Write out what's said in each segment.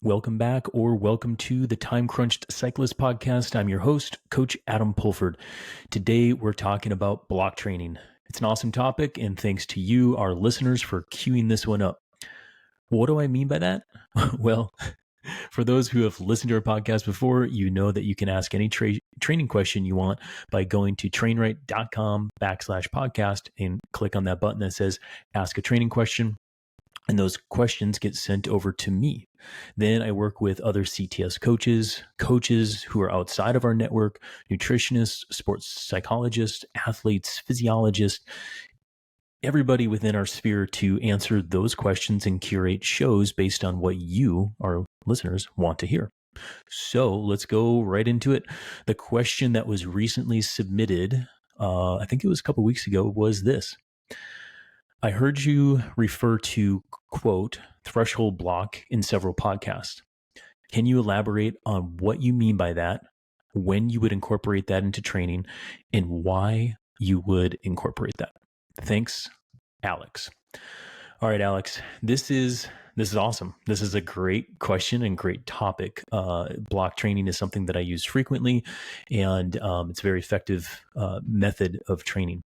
Welcome back or welcome to the Time Crunched Cyclist podcast. I'm your host, Coach Adam Pulford. Today, we're talking about block training. It's an awesome topic, and thanks to you, our listeners, for queuing this one up. What do I mean by that? Well, for those who have listened to our podcast before, you know that you can ask any training question you want by going to trainright.com/podcast and click on that button that says Ask a Training Question. And those questions get sent over to me. Then I work with other CTS coaches who are outside of our network, nutritionists, sports psychologists, athletes, physiologists, everybody within our sphere to answer those questions and curate shows based on what you, our listeners, want to hear. So let's go right into it. The question that was recently submitted, I think it was a couple of weeks ago, was this. I heard you refer to, quote, threshold block in several podcasts. Can you elaborate on what you mean by that, when you would incorporate that into training, and why you would incorporate that? Thanks, Alex. All right, Alex, this is awesome. This is a great question and great topic. Block training is something that I use frequently, and it's a very effective method of training.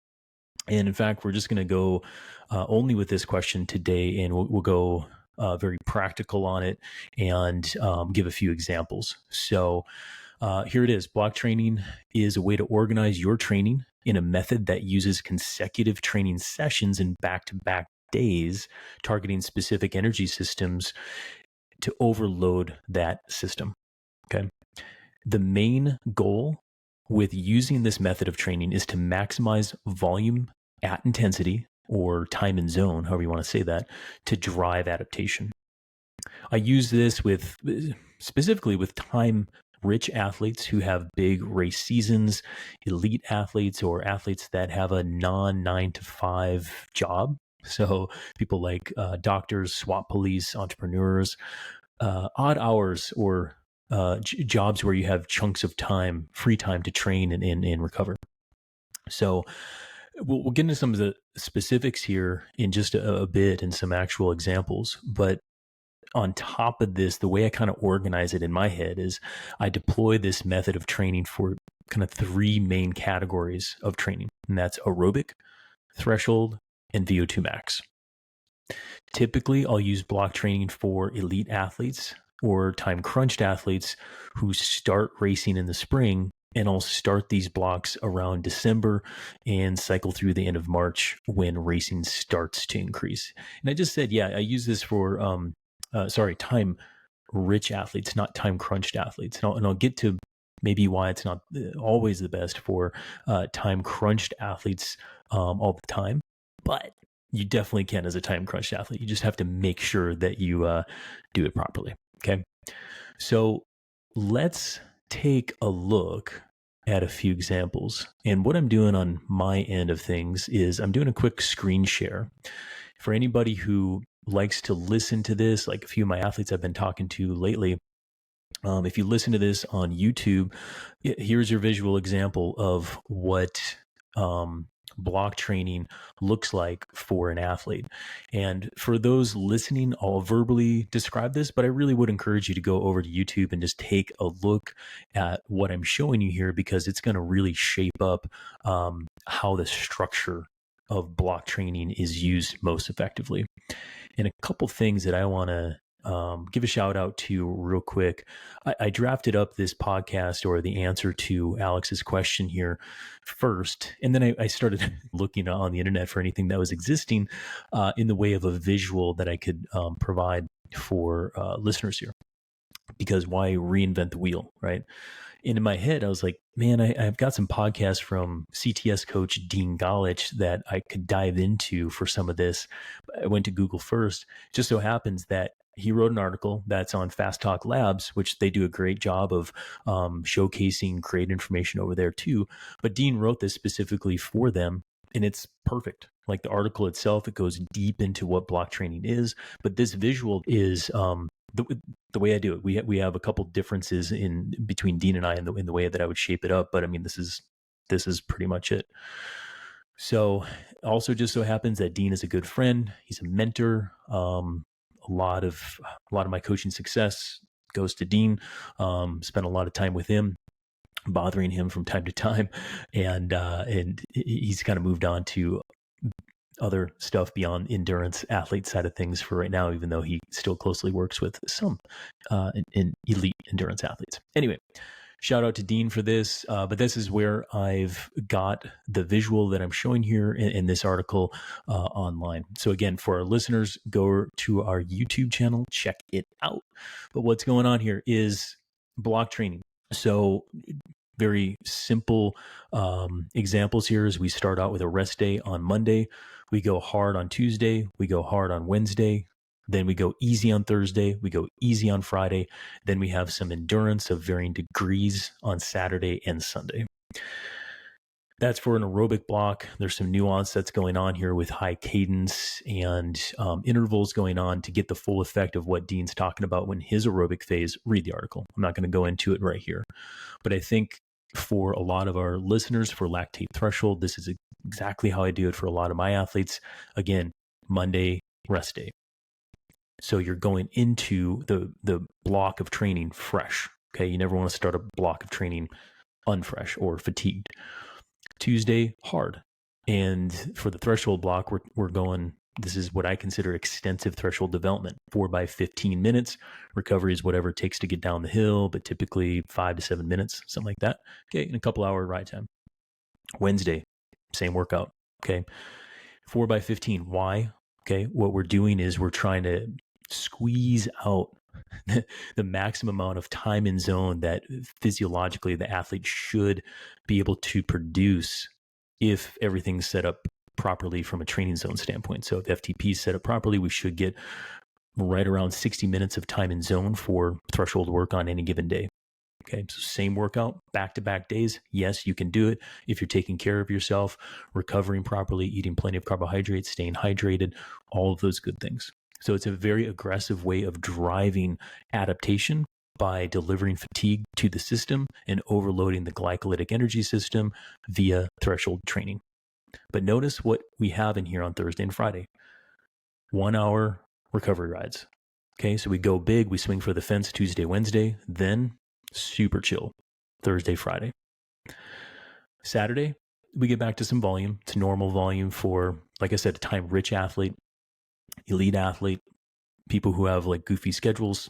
And in fact, we're just going to go only with this question today, and we'll go very practical on it and give a few examples. So here it is. Block training is a way to organize your training in a method that uses consecutive training sessions and back-to-back days, targeting specific energy systems to overload that system. Okay. The main goal with using this method of training is to maximize volume at intensity, or time and zone, however you want to say that, to drive adaptation. I use this specifically with time-rich athletes who have big race seasons, elite athletes, or athletes that have a non-9-to-5 job. So people like doctors, SWAT police, entrepreneurs, odd hours, or jobs where you have chunks of time, free time to train and recover. So we'll get into some of the specifics here in just a bit and some actual examples. But on top of this, the way I kind of organize it in my head is I deploy this method of training for kind of three main categories of training. And that's aerobic, threshold, and VO2 max. Typically, I'll use block training for elite athletes or time crunched athletes who start racing in the spring, and I'll start these blocks around December and cycle through the end of March when racing starts to increase. And I just said, I use this for time rich athletes, not time crunched athletes. And I'll get to maybe why it's not always the best for time crunched athletes all the time, but you definitely can as a time crunched athlete. You just have to make sure that you do it properly. Okay. So let's take a look at a few examples. And what I'm doing on my end of things is I'm doing a quick screen share. For anybody who likes to listen to this, like a few of my athletes I've been talking to lately, if you listen to this on YouTube, here's your visual example of what block training looks like for an athlete. And for those listening, I'll verbally describe this, but I really would encourage you to go over to YouTube and just take a look at what I'm showing you here, because it's going to really shape up how the structure of block training is used most effectively. And a couple things that I want to give a shout out to real quick. I drafted up this podcast, or the answer to Alex's question here first, and then I started looking on the internet for anything that was existing in the way of a visual that I could provide for listeners here. Because why reinvent the wheel, right? And in my head, I was like, man, I've got some podcasts from CTS Coach Dean Golich that I could dive into for some of this. I went to Google first. It just so happens that he wrote an article that's on Fast Talk Labs, which they do a great job of showcasing great information over there too. But Dean wrote this specifically for them, and it's perfect. Like the article itself, it goes deep into what block training is, but this visual is the way I do it. We have a couple differences in between Dean and I in the way that I would shape it up, but I mean, this is pretty much it. So also just so happens that Dean is a good friend. He's a mentor. a lot of my coaching success goes to Dean. Spent a lot of time with him, bothering him from time to time, and he's kind of moved on to other stuff beyond endurance athlete side of things for right now, even though he still closely works with some in elite endurance athletes. Anyway, shout out to Dean for this, but this is where I've got the visual that I'm showing here in this article online. So again, for our listeners, go to our YouTube channel, check it out. But what's going on here is block training. So very simple examples here is we start out with a rest day on Monday. We go hard on Tuesday. We go hard on Wednesday. Then we go easy on Thursday. We go easy on Friday. Then we have some endurance of varying degrees on Saturday and Sunday. That's for an aerobic block. There's some nuance that's going on here with high cadence and intervals going on to get the full effect of what Dean's talking about when his aerobic phase. Read the article. I'm not going to go into it right here. But I think for a lot of our listeners, for lactate threshold, this is exactly how I do it for a lot of my athletes. Again, Monday, rest day. So you're going into the block of training fresh. Okay, you never want to start a block of training unfresh or fatigued. Tuesday, hard. And for the threshold block, we're going, this is what I consider extensive threshold development, 4 by 15 minutes. Recovery is whatever it takes to get down the hill, but typically 5 to 7 minutes, something like that. Okay, and a couple hour ride time. Wednesday, same workout. Okay, 4 by 15. Why? Okay, what we're doing is we're trying to squeeze out the maximum amount of time in zone that physiologically the athlete should be able to produce if everything's set up properly from a training zone standpoint. So if FTP is set up properly, we should get right around 60 minutes of time in zone for threshold work on any given day. Okay, so same workout, back-to-back days. Yes, you can do it if you're taking care of yourself, recovering properly, eating plenty of carbohydrates, staying hydrated, all of those good things. So it's a very aggressive way of driving adaptation by delivering fatigue to the system and overloading the glycolytic energy system via threshold training. But notice what we have in here on Thursday and Friday. 1 hour recovery rides. Okay, so we go big, we swing for the fence Tuesday, Wednesday, then super chill Thursday, Friday. Saturday, we get back to some volume. It's normal volume for, like I said, a time-rich athlete, elite athlete, people who have like goofy schedules.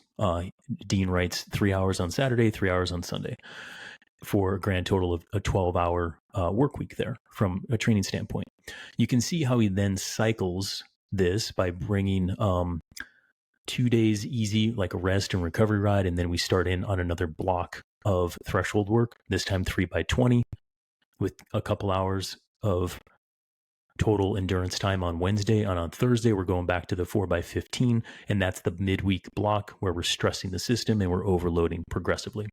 Dean writes 3 hours on Saturday, 3 hours on Sunday for a grand total of a 12-hour work week there from a training standpoint. You can see how he then cycles this by bringing 2 days easy, like a rest and recovery ride, and then we start in on another block of threshold work, this time 3 by 20 with a couple hours of total endurance time on Wednesday. And on Thursday, we're going back to the 4 by 15, and that's the midweek block where we're stressing the system and we're overloading progressively.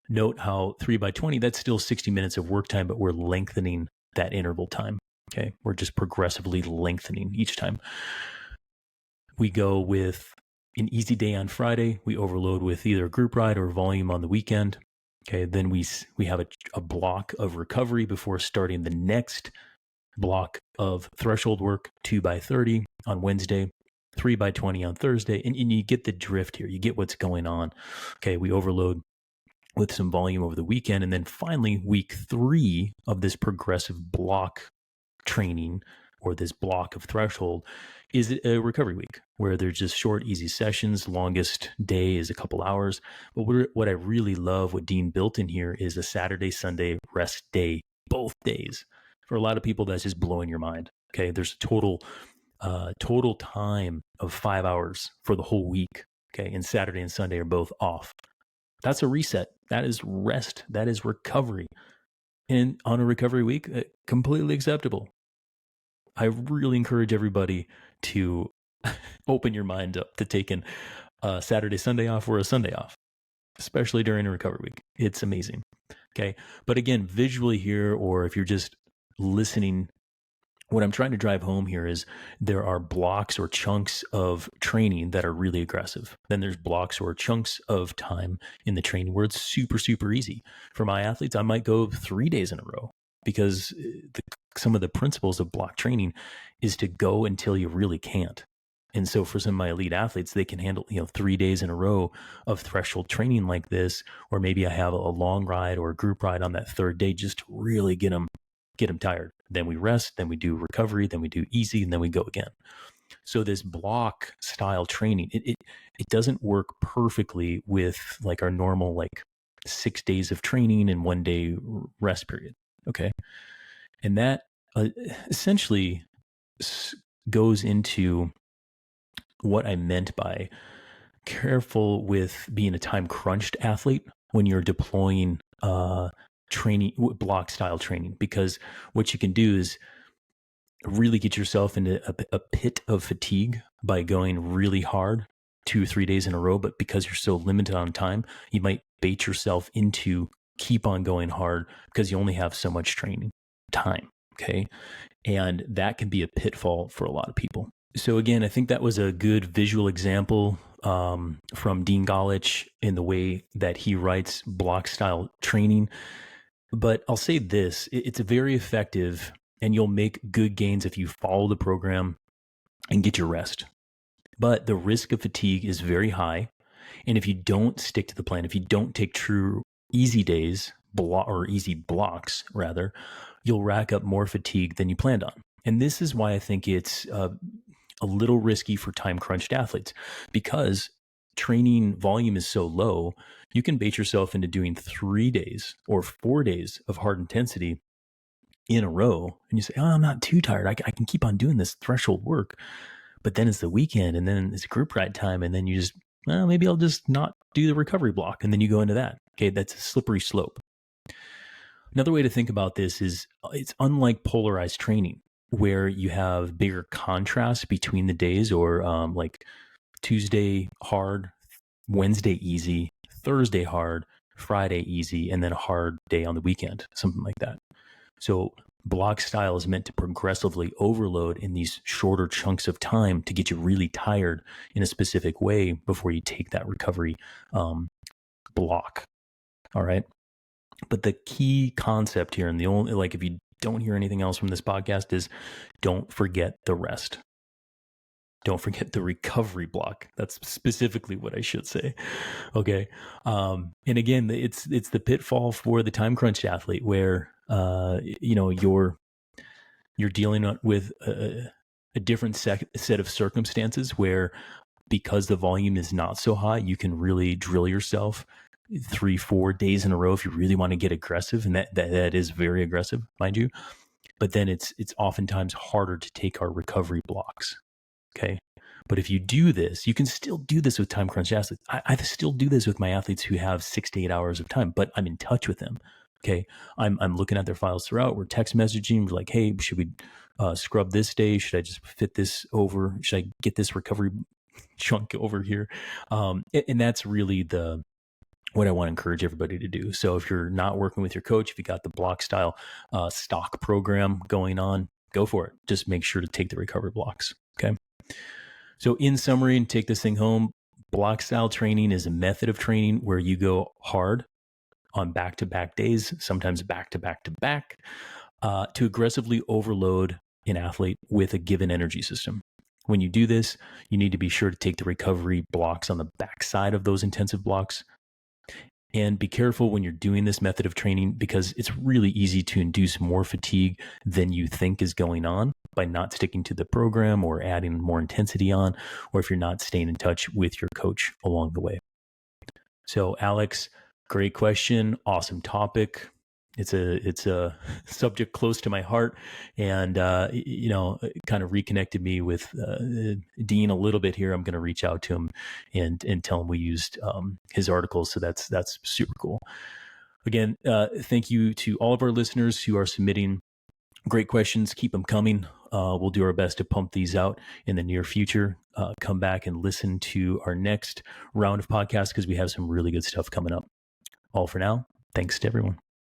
Note how 3 by 20, that's still 60 minutes of work time, but we're lengthening that interval time. Okay, we're just progressively lengthening each time. We go with an easy day on Friday. We overload with either a group ride or volume on the weekend. Okay, then we have a block of recovery before starting the next block of threshold work, 2 by 30 on Wednesday, 3 by 20 on Thursday. And you get the drift here. You get what's going on. Okay, we overload with some volume over the weekend. And then finally, week 3 of this progressive block training or this block of threshold is a recovery week where there's just short, easy sessions. Longest day is a couple hours. But what I really love, what Dean built in here, is a Saturday, Sunday rest day, both days. For a lot of people, that's just blowing your mind. Okay, there's total time of 5 hours for the whole week. Okay, and Saturday and Sunday are both off. That's a reset. That is rest. That is recovery. And on a recovery week, completely acceptable. I really encourage everybody to open your mind up to taking a Saturday, Sunday off or a Sunday off, especially during a recovery week. It's amazing. Okay. But again, visually here, or if you're just listening, what I'm trying to drive home here is there are blocks or chunks of training that are really aggressive. Then there's blocks or chunks of time in the training where it's super, super easy. For my athletes, I might go 3 days in a row because some of the principles of block training is to go until you really can't. And so for some of my elite athletes, they can handle, 3 days in a row of threshold training like this, or maybe I have a long ride or a group ride on that third day just to really get them tired. Then we rest, then we do recovery, then we do easy, and then we go again. So this block style training, it doesn't work perfectly with like our normal 6 days of training and 1 day rest period. Okay. And that essentially goes into what I meant by careful with being a time crunched athlete when you're deploying training, block style training, because what you can do is really get yourself into a pit of fatigue by going really hard 2-3 days in a row. But because you're so limited on time, you might bait yourself into keep on going hard because you only have so much training time. Okay. And that can be a pitfall for a lot of people. So again, I think that was a good visual example from Dean Golich in the way that he writes block style training. But I'll say this, it's very effective and you'll make good gains if you follow the program and get your rest. But the risk of fatigue is very high. And if you don't stick to the plan, if you don't take true easy days, or easy blocks rather, you'll rack up more fatigue than you planned on. And this is why I think it's a little risky for time crunched athletes, because training volume is so low, you can bait yourself into doing 3 days or 4 days of hard intensity in a row. And you say, oh, I'm not too tired. I can keep on doing this threshold work. But then it's the weekend and then it's group ride time. And then you just, well, maybe I'll just not do the recovery block. And then you go into that. Okay. That's a slippery slope. Another way to think about this is it's unlike polarized training, where you have bigger contrast between the days, or like Tuesday hard, Wednesday easy, Thursday hard, Friday easy, and then a hard day on the weekend, something like that. So block style is meant to progressively overload in these shorter chunks of time to get you really tired in a specific way before you take that recovery block. All right. But the key concept here, and the only, if you don't hear anything else from this podcast, is don't forget the rest. Don't forget the recovery block. That's specifically what I should say. Okay. And again, it's the pitfall for the time crunch athlete where, you're dealing with a different set of circumstances where, because the volume is not so high, you can really drill yourself 3-4 days in a row if you really want to get aggressive. And that is very aggressive, mind you. But then it's oftentimes harder to take our recovery blocks. Okay. But if you do this, you can still do this with time crunch athletes. I still do this with my athletes who have 6 to 8 hours of time, but I'm in touch with them. Okay. I'm looking at their files throughout. We're text messaging. We're like, hey, should we scrub this day? Should I just fit this over? Should I get this recovery chunk over here? And that's really what I want to encourage everybody to do. So if you're not working with your coach, if you got the block style stock program going on, go for it. Just make sure to take the recovery blocks. Okay. So in summary, and take this thing home, block style training is a method of training where you go hard on back-to-back days, sometimes back-to-back-to-back, to aggressively overload an athlete with a given energy system. When you do this, you need to be sure to take the recovery blocks on the backside of those intensive blocks. And be careful when you're doing this method of training, because it's really easy to induce more fatigue than you think is going on by not sticking to the program or adding more intensity on, or if you're not staying in touch with your coach along the way. So Alex, great question. Awesome topic. It's a subject close to my heart, and kind of reconnected me with Dean a little bit here. I'm going to reach out to him and tell him we used his articles. So that's super cool. Again, thank you to all of our listeners who are submitting great questions. Keep them coming. We'll do our best to pump these out in the near future. Come back and listen to our next round of podcasts because we have some really good stuff coming up. All for now. Thanks to everyone.